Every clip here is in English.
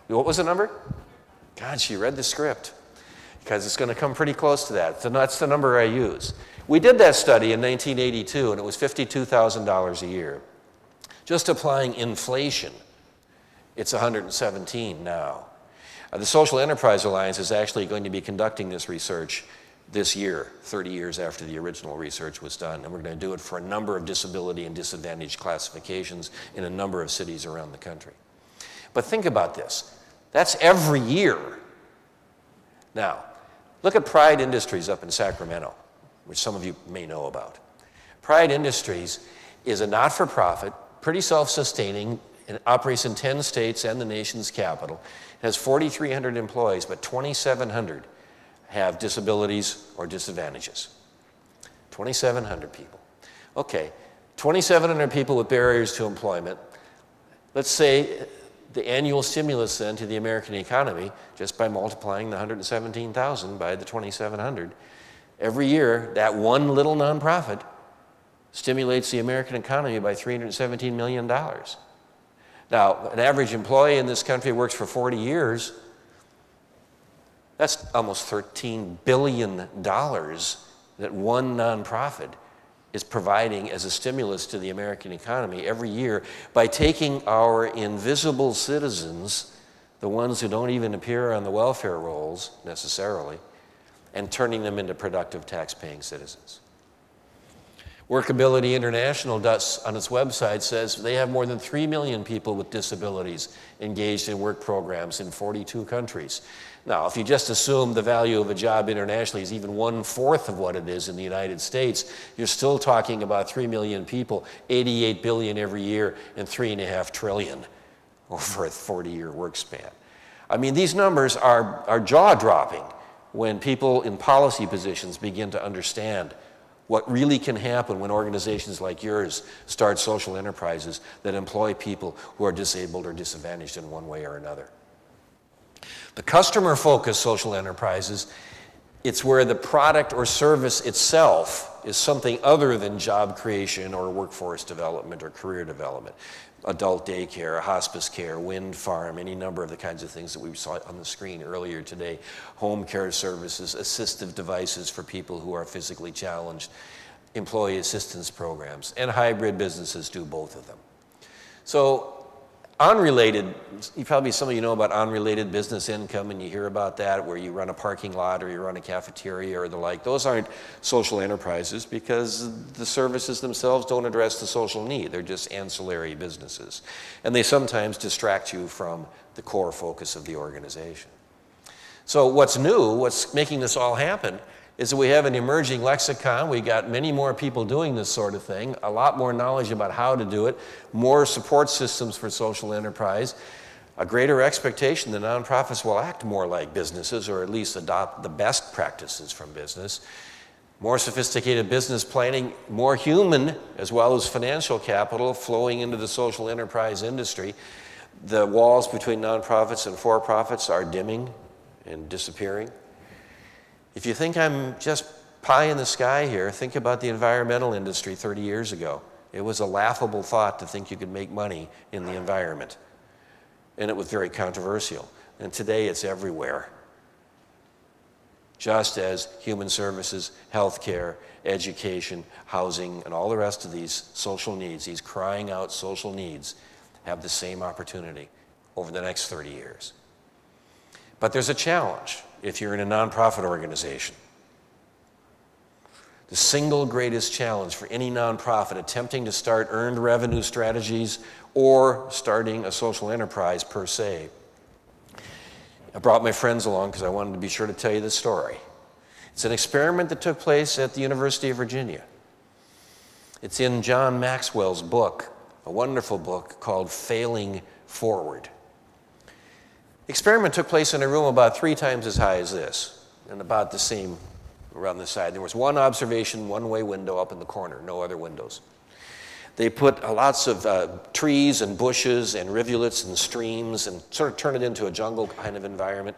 What was the number? God, she read the script, because it's going to come pretty close to that. So that's the number I use. We did that study in 1982, and it was $52,000 a year. Just applying inflation, it's 117 now. The Social Enterprise Alliance is actually going to be conducting this research this year, 30 years after the original research was done. And we're going to do it for a number of disability and disadvantage classifications in a number of cities around the country. But think about this. That's every year. Now, look at Pride Industries up in Sacramento, which some of you may know about. Pride Industries is a not-for-profit, pretty self-sustaining, and operates in 10 states and the nation's capital. It has 4,300 employees, but 2,700 have disabilities or disadvantages. 2,700 people. Okay, 2,700 people with barriers to employment. Let's say the annual stimulus then to the American economy, just by multiplying the 117,000 by the 2,700, every year that one little nonprofit stimulates the American economy by $317 million. Now, an average employee in this country works for 40 years. That's almost $13 billion that one nonprofit is providing as a stimulus to the American economy every year by taking our invisible citizens, the ones who don't even appear on the welfare rolls necessarily, and turning them into productive tax-paying citizens. Workability International does, on its website, says they have more than 3 million people with disabilities engaged in work programs in 42 countries. Now, if you just assume the value of a job internationally is even 1/4 of what it is in the United States, you're still talking about 3 million people, 88 billion every year, and 3.5 trillion over a 40-year work span. I mean, these numbers are jaw-dropping when people in policy positions begin to understand what really can happen when organizations like yours start social enterprises that employ people who are disabled or disadvantaged in one way or another. The customer-focused social enterprises, it's where the product or service itself is something other than job creation or workforce development or career development. Adult daycare, hospice care, wind farm, any number of the kinds of things that we saw on the screen earlier today. Home care services, assistive devices for people who are physically challenged, employee assistance programs, and hybrid businesses do both of them. So unrelated, probably some of you know about unrelated business income, and you hear about that where you run a parking lot or you run a cafeteria or the like. Those aren't social enterprises because the services themselves don't address the social need. They're just ancillary businesses. And they sometimes distract you from the core focus of the organization. So what's new, what's making this all happen, is that we have an emerging lexicon. We got many more people doing this sort of thing, a lot more knowledge about how to do it, more support systems for social enterprise, a greater expectation that nonprofits will act more like businesses or at least adopt the best practices from business, more sophisticated business planning, more human as well as financial capital flowing into the social enterprise industry. The walls between nonprofits and for-profits are dimming and disappearing. If you think I'm just pie in the sky here, think about the environmental industry 30 years ago. It was a laughable thought to think you could make money in the environment. And it was very controversial. And today it's everywhere. Just as human services, healthcare, education, housing, and all the rest of these social needs, these crying out social needs, have the same opportunity over the next 30 years. But there's a challenge if you're in a nonprofit organization. The single greatest challenge for any nonprofit attempting to start earned revenue strategies or starting a social enterprise per se. I brought my friends along because I wanted to be sure to tell you the story. It's an experiment that took place at the University of Virginia. It's in John Maxwell's book, a wonderful book called Failing Forward. The experiment took place in a room about 3 times as high as this, and about the same around the side. There was one observation, one-way window up in the corner, no other windows. They put lots of trees and bushes and rivulets and streams and sort of turned it into a jungle kind of environment.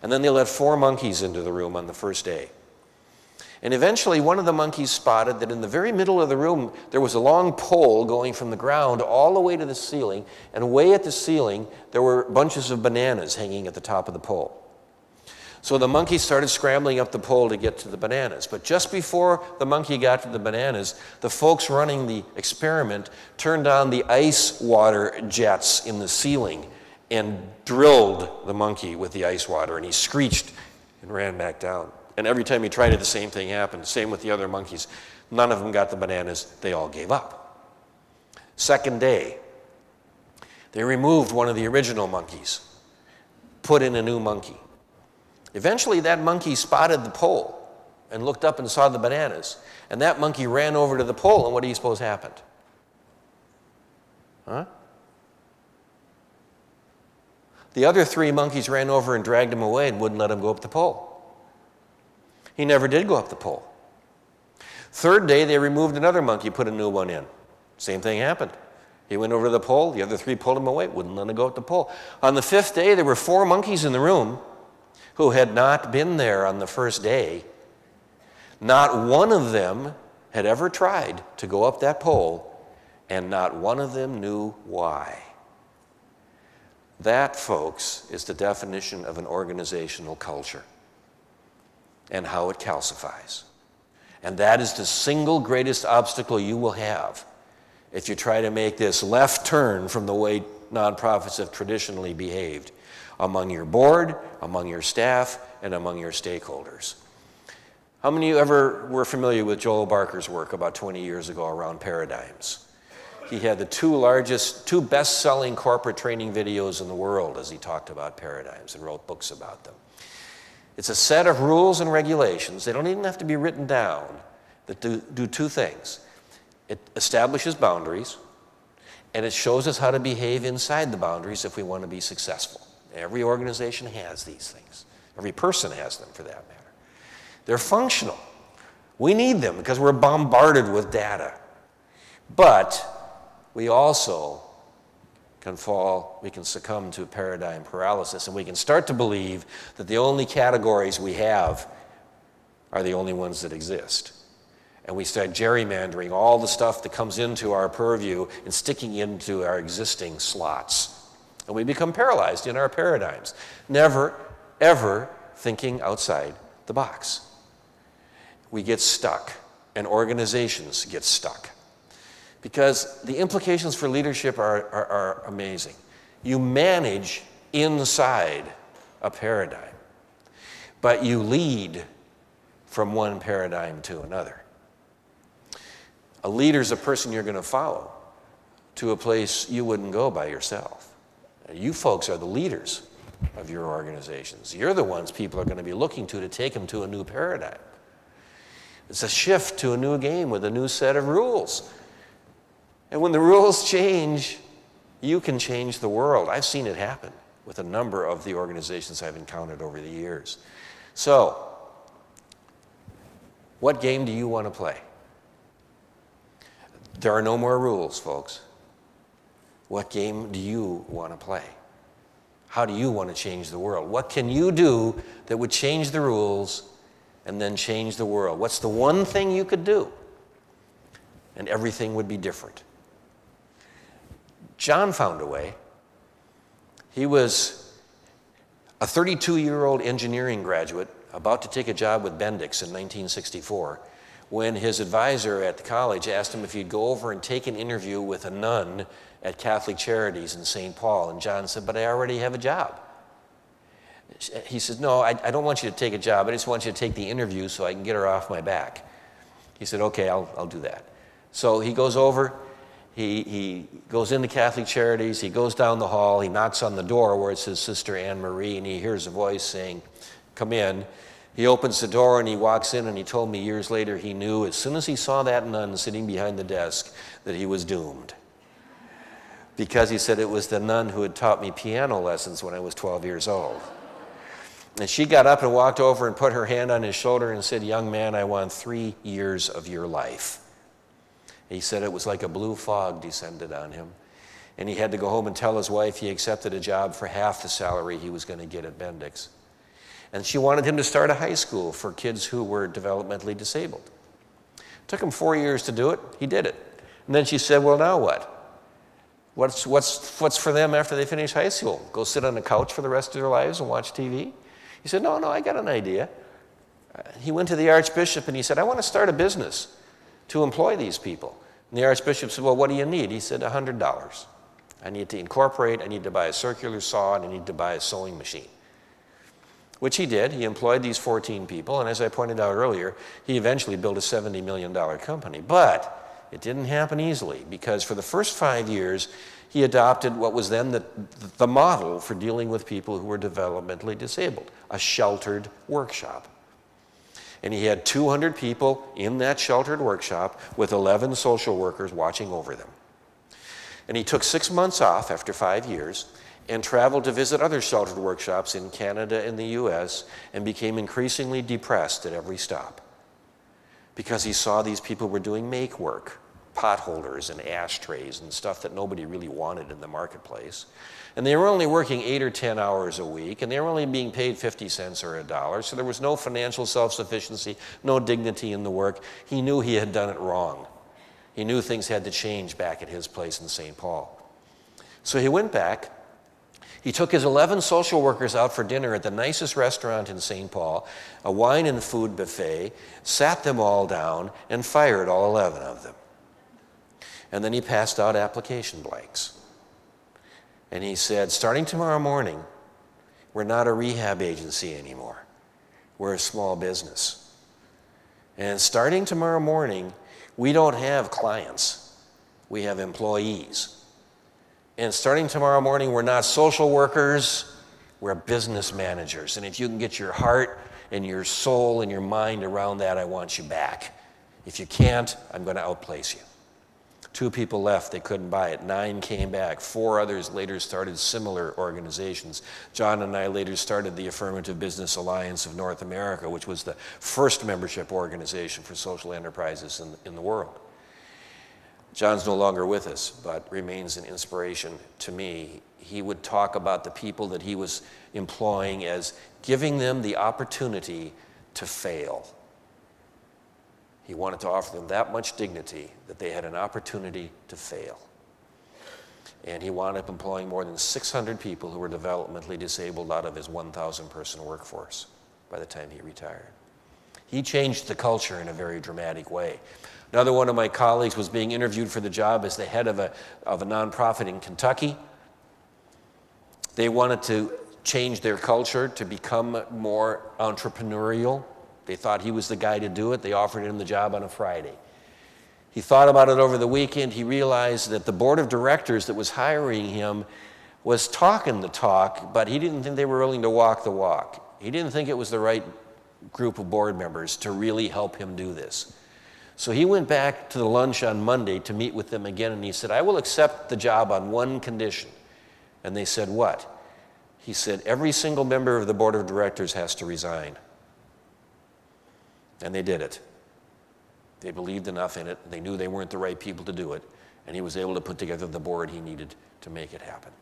And then they let 4 monkeys into the room on the first day. And eventually one of the monkeys spotted that in the very middle of the room there was a long pole going from the ground all the way to the ceiling, and way at the ceiling there were bunches of bananas hanging at the top of the pole. So the monkey started scrambling up the pole to get to the bananas. But just before the monkey got to the bananas, the folks running the experiment turned on the ice water jets in the ceiling and drilled the monkey with the ice water, and he screeched and ran back down. And every time he tried it, the same thing happened. Same with the other monkeys. None of them got the bananas. They all gave up. Second day, they removed one of the original monkeys, put in a new monkey. Eventually, that monkey spotted the pole and looked up and saw the bananas. And that monkey ran over to the pole, and what do you suppose happened? Huh? The other 3 monkeys ran over and dragged him away and wouldn't let him go up the pole. He never did go up the pole. Third day, they removed another monkey, put a new one in. Same thing happened. He went over to the pole, the other 3 pulled him away, wouldn't let him go up the pole. On the 5th day, there were 4 monkeys in the room who had not been there on the first day. Not one of them had ever tried to go up that pole, and not one of them knew why. That, folks, is the definition of an organizational culture and how it calcifies. And that is the single greatest obstacle you will have if you try to make this left turn from the way nonprofits have traditionally behaved among your board, among your staff, and among your stakeholders. How many of you ever were familiar with Joel Barker's work about 20 years ago around paradigms? He had the 2 best-selling corporate training videos in the world as he talked about paradigms and wrote books about them. It's a set of rules and regulations. They don't even have to be written down, that do 2 things. It establishes boundaries, and it shows us how to behave inside the boundaries if we want to be successful. Every organization has these things. Every person has them, for that matter. They're functional. We need them because we're bombarded with data. But we also we can succumb to paradigm paralysis, and we can start to believe that the only categories we have are the only ones that exist. And we start gerrymandering all the stuff that comes into our purview and sticking into our existing slots. And we become paralyzed in our paradigms, never, ever thinking outside the box. We get stuck, and organizations get stuck. Because the implications for leadership are amazing. You manage inside a paradigm, but you lead from one paradigm to another. A leader is a person you're going to follow to a place you wouldn't go by yourself. You folks are the leaders of your organizations. You're the ones people are going to be looking to take them to a new paradigm. It's a shift to a new game with a new set of rules. And when the rules change, you can change the world. I've seen it happen with a number of the organizations I've encountered over the years. So, what game do you want to play? There are no more rules, folks. What game do you want to play? How do you want to change the world? What can you do that would change the rules and then change the world? What's the one thing you could do? And everything would be different. John found a way. He was a 32-year-old engineering graduate about to take a job with Bendix in 1964 when his advisor at the college asked him if he'd go over and take an interview with a nun at Catholic Charities in St. Paul. And John said, "But I already have a job." He said, "No, I don't want you to take a job. I just want you to take the interview so I can get her off my back." He said, "Okay, I'll do that." So he goes over. He goes into Catholic Charities, he goes down the hall, he knocks on the door where it says Sister Anne Marie, and he hears a voice saying, "Come in." He opens the door and he walks in, and he told me years later he knew as soon as he saw that nun sitting behind the desk that he was doomed. Because he said it was the nun who had taught me piano lessons when I was 12 years old. And she got up and walked over and put her hand on his shoulder and said, "Young man, I want 3 years of your life." He said it was like a blue fog descended on him. And he had to go home and tell his wife he accepted a job for half the salary he was going to get at Bendix. And she wanted him to start a high school for kids who were developmentally disabled. It took him 4 years to do it. He did it. And then she said, well, now what? What's for them after they finish high school? Go sit on the couch for the rest of their lives and watch TV? He said, no, I got an idea. He went to the Archbishop and he said, I want to start a business to employ these people. And the Archbishop said, well, what do you need? He said, $100. I need to incorporate, I need to buy a circular saw, and I need to buy a sewing machine. Which he did. He employed these 14 people, and as I pointed out earlier, he eventually built a $70 million company. But it didn't happen easily, because for the first 5 years, he adopted what was then the model for dealing with people who were developmentally disabled, a sheltered workshop. And he had 200 people in that sheltered workshop with 11 social workers watching over them. And he took 6 months off after 5 years and traveled to visit other sheltered workshops in Canada and the US and became increasingly depressed at every stop because he saw these people were doing make work, potholders and ashtrays and stuff that nobody really wanted in the marketplace. And they were only working 8 or 10 hours a week, and they were only being paid 50 cents or $1, so there was no financial self-sufficiency, no dignity in the work. He knew he had done it wrong. He knew things had to change back at his place in St. Paul. So he went back. He took his 11 social workers out for dinner at the nicest restaurant in St. Paul, a wine and food buffet, sat them all down, and fired all 11 of them. And then he passed out application blanks. And he said, starting tomorrow morning, we're not a rehab agency anymore. We're a small business. And starting tomorrow morning, we don't have clients. We have employees. And starting tomorrow morning, we're not social workers, we're business managers. And if you can get your heart and your soul and your mind around that, I want you back. If you can't, I'm going to outplace you. 2 people left, they couldn't buy it. 9 came back. 4 others later started similar organizations. John and I later started the Affirmative Business Alliance of North America, which was the first membership organization for social enterprises in the world. John's no longer with us, but remains an inspiration to me. He would talk about the people that he was employing as giving them the opportunity to fail. He wanted to offer them that much dignity that they had an opportunity to fail. And he wound up employing more than 600 people who were developmentally disabled out of his 1,000-person workforce by the time he retired. He changed the culture in a very dramatic way. Another one of my colleagues was being interviewed for the job as the head of a nonprofit in Kentucky. They wanted to change their culture to become more entrepreneurial. They thought he was the guy to do it. They offered him the job on a Friday. He thought about it over the weekend. He realized that the board of directors that was hiring him was talking the talk, but he didn't think they were willing to walk the walk. He didn't think it was the right group of board members to really help him do this. So he went back to the lunch on Monday to meet with them again, and he said, I will accept the job on one condition. And they said, what? He said, every single member of the board of directors has to resign. And they did it. They believed enough in it. They knew they weren't the right people to do it. And he was able to put together the board he needed to make it happen.